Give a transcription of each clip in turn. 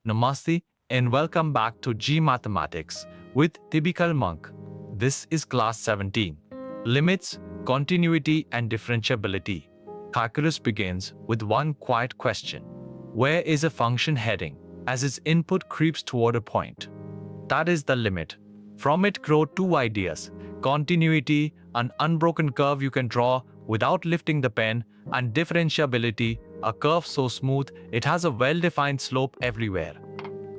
Namaste and welcome back to JEE Mathematics with Typical Monk. This is class 17. Limits, continuity and differentiability. Calculus begins with one quiet question. Where is a function heading as its input creeps toward a point? That is the limit. From it grow two ideas: continuity, an unbroken curve you can draw without lifting the pen, and differentiability, a curve so smooth it has a well-defined slope everywhere.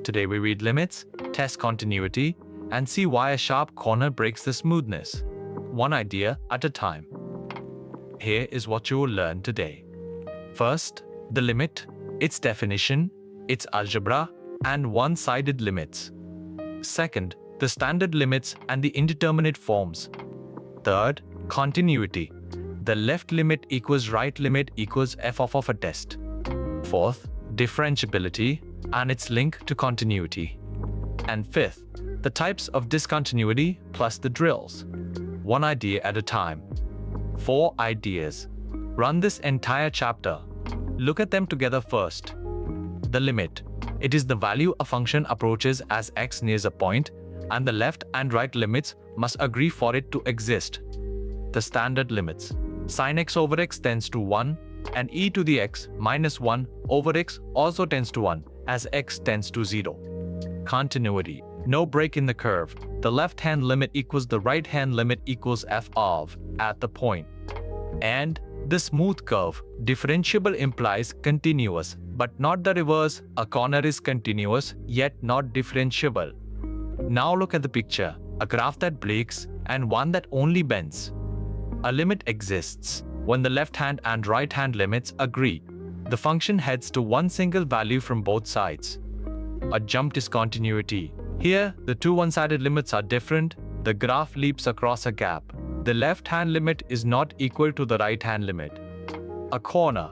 Today we read limits, test continuity, and see why a sharp corner breaks the smoothness. One idea at a time. Here is what you will learn today. First, the limit, its definition, its algebra, and one-sided limits. Second, the standard limits and the indeterminate forms. Third, continuity. The left limit equals right limit equals f of a test. Fourth, differentiability and its link to continuity. And fifth, the types of discontinuity plus the drills. One idea at a time. 4 ideas. Run this entire chapter. Look at them together first. The limit. It is the value a function approaches as x nears a point, and the left and right limits must agree for it to exist. The standard limits. Sin x over x tends to 1, and e to the x minus 1 over x also tends to 1 as x tends to 0. Continuity. No break in the curve. The left-hand limit equals the right-hand limit equals f of at the point. And the smooth curve. Differentiable implies continuous, but not the reverse. A corner is continuous, yet not differentiable. Now look at the picture. A graph that breaks and one that only bends. A limit exists when the left-hand and right-hand limits agree. The function heads to one single value from both sides. A jump discontinuity. Here, the two one-sided limits are different. The graph leaps across a gap. The left-hand limit is not equal to the right-hand limit. A corner.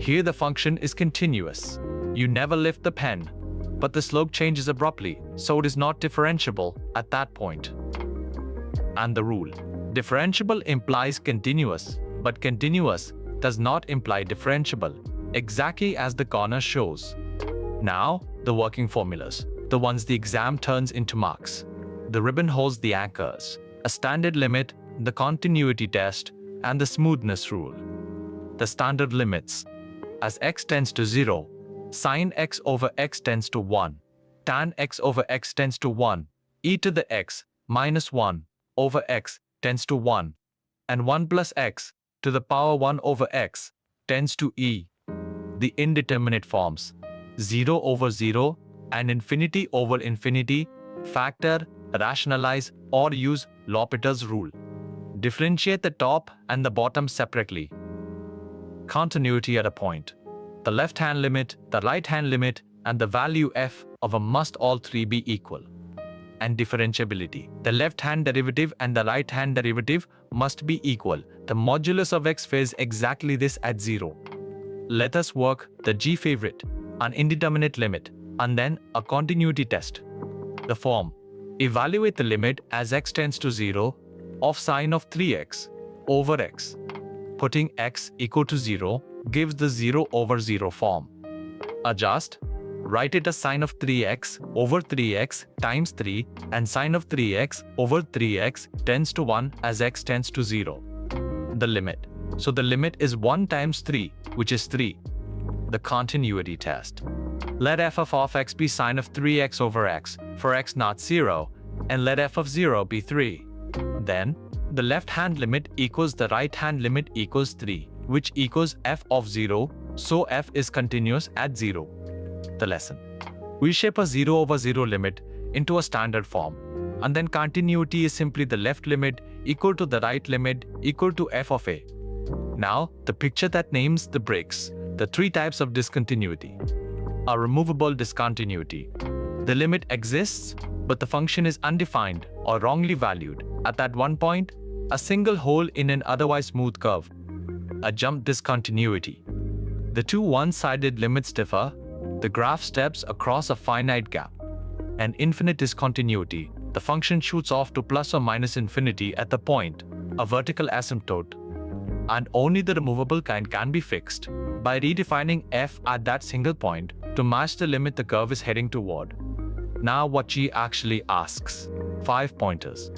Here the function is continuous. You never lift the pen, but the slope changes abruptly, so it is not differentiable at that point. And the rule. Differentiable implies continuous, but continuous does not imply differentiable, exactly as the corner shows. Now, the working formulas, the ones the exam turns into marks. The ribbon holds the anchors, a standard limit, the continuity test, and the smoothness rule. The standard limits. As x tends to 0, sin x over x tends to 1, tan x over x tends to 1, e to the x minus 1 over x tends to 1, and 1 plus x to the power 1 over x tends to e. The indeterminate forms, 0 over 0 and infinity over infinity, factor, rationalize, or use L'Hopital's rule. Differentiate the top and the bottom separately. Continuity at a point. The left-hand limit, the right-hand limit, and the value f of a must all three be equal. And differentiability. The left-hand derivative and the right-hand derivative must be equal. The modulus of x fails exactly this at 0. Let us work the G favorite, an indeterminate limit, and then a continuity test. The form. Evaluate the limit as x tends to 0 of sin of 3x over x. Putting x equal to 0 gives the 0 over 0 form. Adjust. Write it as sin of 3x over 3x times 3 and sin of 3x over 3x tends to 1 as x tends to 0. The limit. So the limit is 1 times 3, which is 3. The continuity test. Let f of x be sin of 3x over x for x not 0, and let f of 0 be 3. Then, the left-hand limit equals the right-hand limit equals 3, which equals f of 0, so f is continuous at 0. The lesson. We shape a 0 over 0 limit into a standard form, and then continuity is simply the left limit equal to the right limit equal to f of a. Now, the picture that names the breaks, the 3 types of discontinuity. A removable discontinuity. The limit exists, but the function is undefined or wrongly valued at that one point, a single hole in an otherwise smooth curve. A jump discontinuity. The two one-sided limits differ. The graph steps across a finite gap. An infinite discontinuity. The function shoots off to plus or minus infinity at the point, a vertical asymptote. And only the removable kind can be fixed by redefining f at that single point to match the limit the curve is heading toward. Now what JEE actually asks. 5 pointers.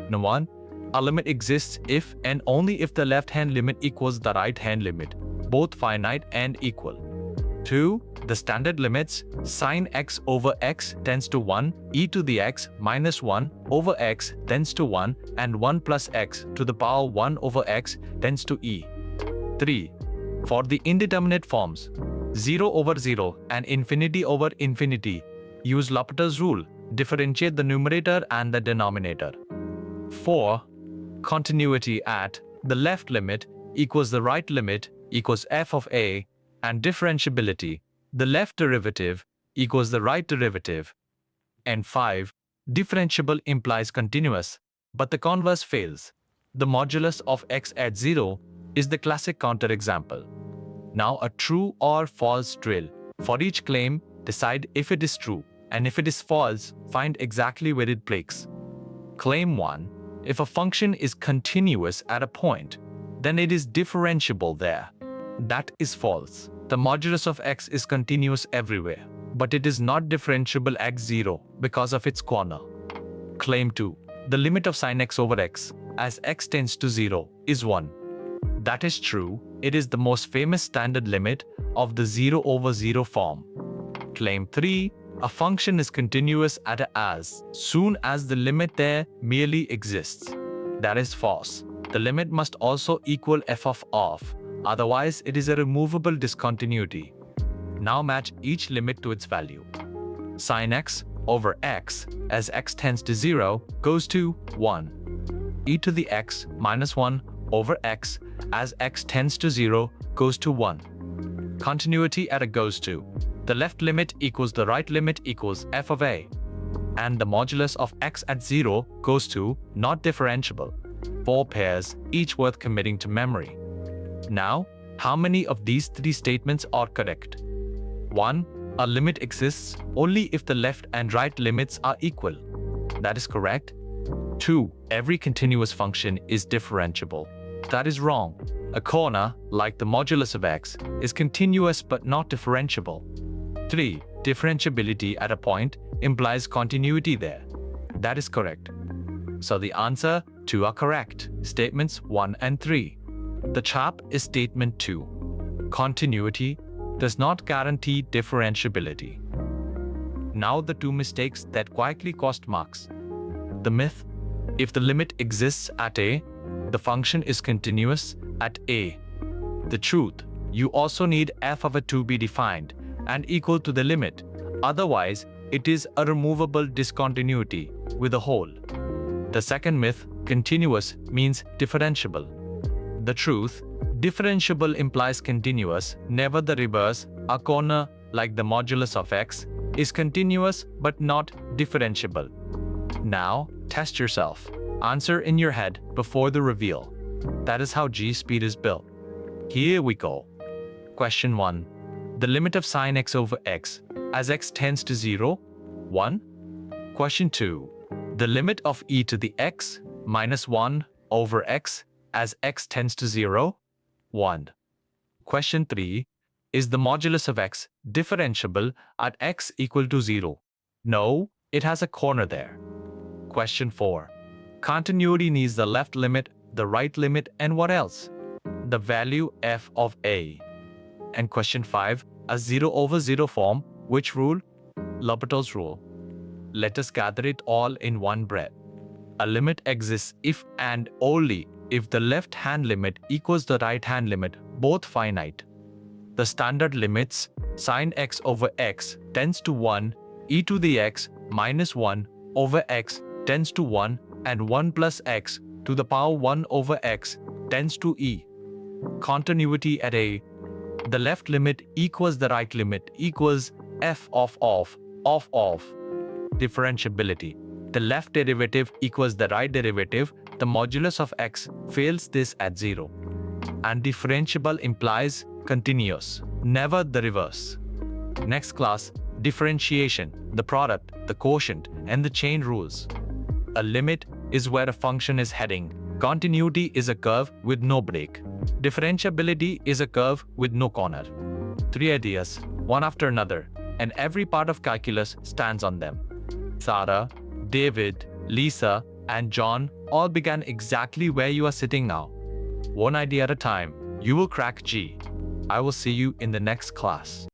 Number 1. A limit exists if and only if the left-hand limit equals the right-hand limit, both finite and equal. 2. The standard limits sin x over x tends to 1, e to the x minus 1 over x tends to 1, and 1 plus x to the power 1 over x tends to e. 3. For the indeterminate forms 0 over 0 and infinity over infinity, use L'Hopital's rule. Differentiate the numerator and the denominator. 4. Continuity at the left limit equals the right limit equals f of a, and differentiability, the left derivative equals the right derivative. And 5. Differentiable implies continuous, but the converse fails. The modulus of x at 0 is the classic counterexample. Now a true or false drill. For each claim, decide if it is true, and if it is false, find exactly where it breaks. Claim 1. If a function is continuous at a point, then it is differentiable there. That is false. The modulus of x is continuous everywhere, but it is not differentiable at 0 because of its corner. Claim 2. The limit of sin x over x, as x tends to 0, is 1. That is true. It is the most famous standard limit of the 0 over 0 form. Claim 3. A function is continuous at as soon as the limit there merely exists. That is false. The limit must also equal f of, otherwise it is a removable discontinuity. Now match each limit to its value. Sin x over x as x tends to 0 goes to 1. E to the x minus 1 over x as x tends to 0 goes to 1. Continuity at a goes to. The left limit equals the right limit equals f of a. And the modulus of x at 0 goes to not differentiable. 4 pairs, each worth committing to memory. Now, how many of these 3 statements are correct? 1. A limit exists only if the left and right limits are equal. That is correct. 2. Every continuous function is differentiable. That is wrong. A corner, like the modulus of x, is continuous but not differentiable. 3. Differentiability at a point implies continuity there. That is correct. So the answer 2 are correct. Statements 1 and 3. The trap is statement 2. Continuity does not guarantee differentiability. Now the 2 mistakes that quietly cost marks. The myth: if the limit exists at a, the function is continuous at a. The truth: you also need f of a to be defined and equal to the limit, otherwise it is a removable discontinuity with a hole. The second myth: continuous means differentiable. The truth: differentiable implies continuous, never the reverse. A corner, like the modulus of x, is continuous but not differentiable. Now, test yourself. Answer in your head before the reveal. That is how JEE speed is built. Here we go. Question 1. The limit of sin x over x as x tends to 0, 1. Question 2. The limit of e to the x minus 1 over x as x tends to 0, 1. Question 3. Is the modulus of x differentiable at x equal to 0? No, it has a corner there. Question 4. Continuity needs the left limit, the right limit, and what else? The value f of a. And question 5. A 0 over 0 form, which rule? L'Hopital's rule. Let us gather it all in one breath. A limit exists if and only if the left-hand limit equals the right-hand limit, both finite. The standard limits sin x over x tends to 1, e to the x minus 1 over x tends to 1, and 1 plus x to the power 1 over x tends to e. Continuity at a. The left limit equals the right limit equals f of. Differentiability. The left derivative equals the right derivative. The modulus of x fails this at 0. And differentiable implies continuous, never the reverse. Next class, differentiation, the product, the quotient, and the chain rules. A limit is where a function is heading. Continuity is a curve with no break. Differentiability is a curve with no corner. 3 ideas, one after another. and every part of calculus stands on them. Sarah, David, Lisa, and John all began exactly where you are sitting now. One idea at a time, you will crack JEE. I will see you in the next class.